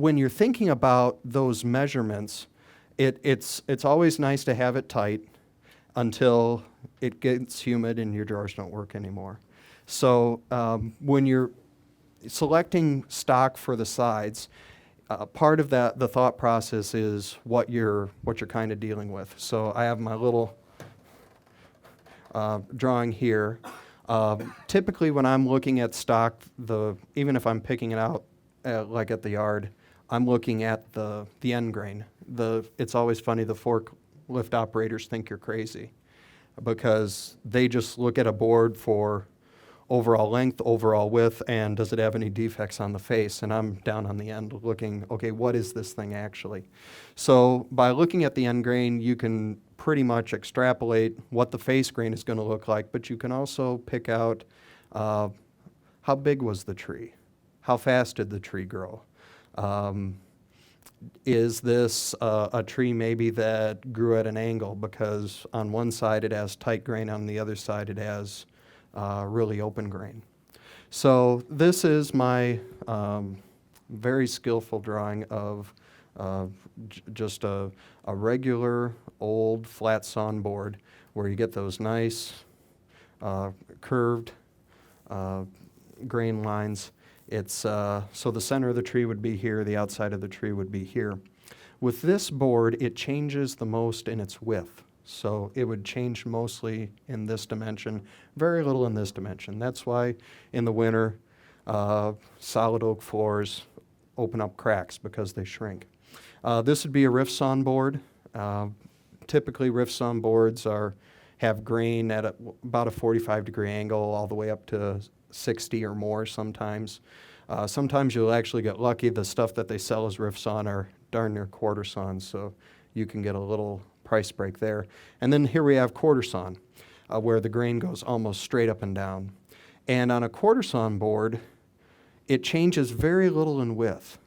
when you're thinking about those measurements, it's always nice to have it tight until it gets humid and your drawers don't work anymore. So when you're selecting stock for the sides, part of that, the thought process is what you're kind of dealing with. So I have my little drawing here. Typically, when I'm looking at stock, even if I'm picking it out, like at the yard, I'm looking at the end grain. It's always funny, the forklift operators think you're crazy because they just look at a board for overall length, overall width, and does it have any defects on the face? And I'm down on the end looking, okay, what is this thing actually? So by looking at the end grain, you can pretty much extrapolate what the face grain is going to look like, but you can also pick out how big was the tree? How fast did the tree grow? Is this a tree maybe that grew at an angle because on one side it has tight grain, on the other side it has really open grain. So this is my very skillful drawing of just a regular old flat sawn board where you get those nice curved grain lines. It's so the center of the tree would be here, the outside of the tree would be here. With this board, it changes the most in its width. So it would change mostly in this dimension, very little in this dimension. That's why in the winter, solid oak floors open up cracks because they shrink. This would be a rift sawn board. Typically, rift sawn boards have grain at about a 45-degree angle all the way up to 60 or more sometimes. Sometimes you'll actually get lucky. The stuff that they sell as rift sawn are darn near quarter sawn, so you can get a little price break there. And then here we have quarter sawn, where the grain goes almost straight up and down. And on a quarter sawn board, it changes very little in width.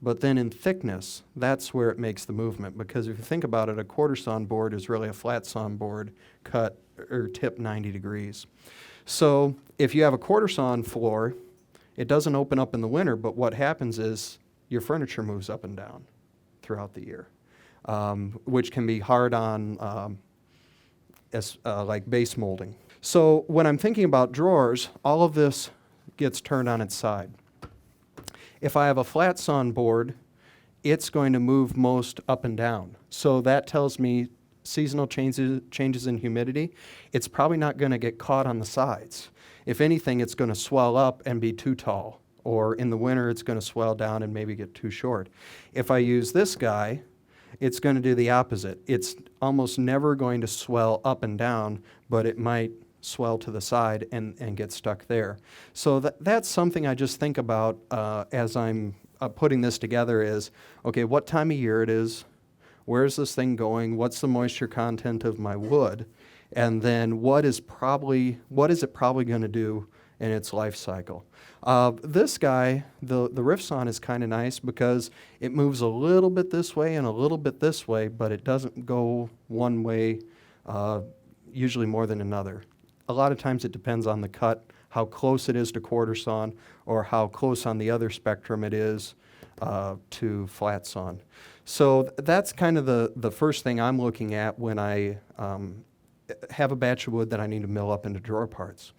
But then in thickness, that's where it makes the movement. Because if you think about it, a quarter sawn board is really a flat sawn board cut or tipped 90 degrees. So if you have a quarter sawn floor, it doesn't open up in the winter, but what happens is your furniture moves up and down throughout the year. Which can be hard on like base molding. So when I'm thinking about drawers, all of this gets turned on its side. If I have a flat sawn board, it's going to move most up and down. So that tells me seasonal changes in humidity. It's probably not going to get caught on the sides. If anything, it's going to swell up and be too tall. Or in the winter, it's going to swell down and maybe get too short. If I use this guy, it's going to do the opposite. It's almost never going to swell up and down, but it might swell to the side and get stuck there. So that's something I just think about as I'm putting this together is, okay, what time of year it is, where's this thing going, what's the moisture content of my wood, and then what is it probably going to do in its life cycle. This guy, the rift sawn is kind of nice because it moves a little bit this way and a little bit this way, but it doesn't go one way usually more than another. A lot of times it depends on the cut, how close it is to quarter sawn, or how close on the other spectrum it is to flat sawn. So that's kind of the first thing I'm looking at when I have a batch of wood that I need to mill up into drawer parts.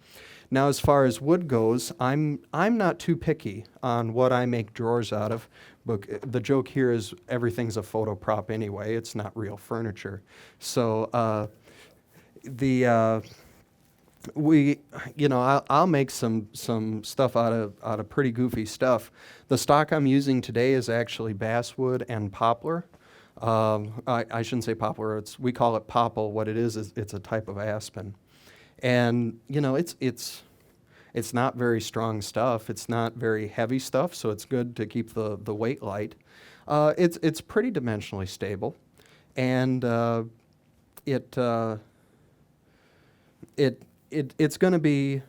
Now, as far as wood goes, I'm not too picky on what I make drawers out of. But the joke here is everything's a photo prop anyway. It's not real furniture. So I'll make some stuff out of pretty goofy stuff. The stock I'm using today is actually basswood and poplar. I shouldn't say poplar. We call it popple. What it is it's a type of aspen. And it's not very strong stuff. It's not very heavy stuff, so it's good to keep the weight light. It's pretty dimensionally stable, and it's going to be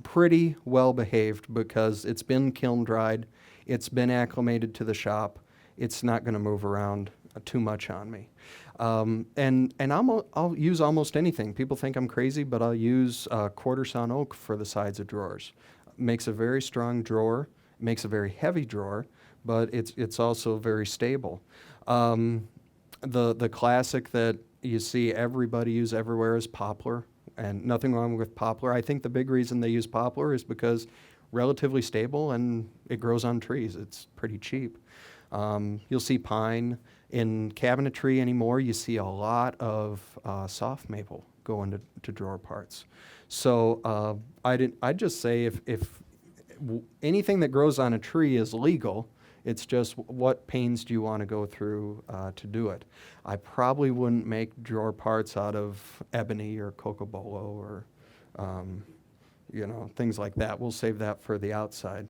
pretty well behaved because it's been kiln dried, it's been acclimated to the shop. It's not going to move around too much on me. And I'll use almost anything. People think I'm crazy, but I'll use quarter sawn oak for the sides of drawers. Makes a very strong drawer, makes a very heavy drawer, but it's also very stable. The classic that you see everybody use everywhere is poplar, and nothing wrong with poplar. I think the big reason they use poplar is because relatively stable and it grows on trees. It's pretty cheap. You'll see pine. In cabinetry anymore, you see a lot of soft maple go into drawer parts. So I'd just say if anything that grows on a tree is legal, it's just what pains do you want to go through to do it. I probably wouldn't make drawer parts out of ebony or cocobolo or things like that. We'll save that for the outside.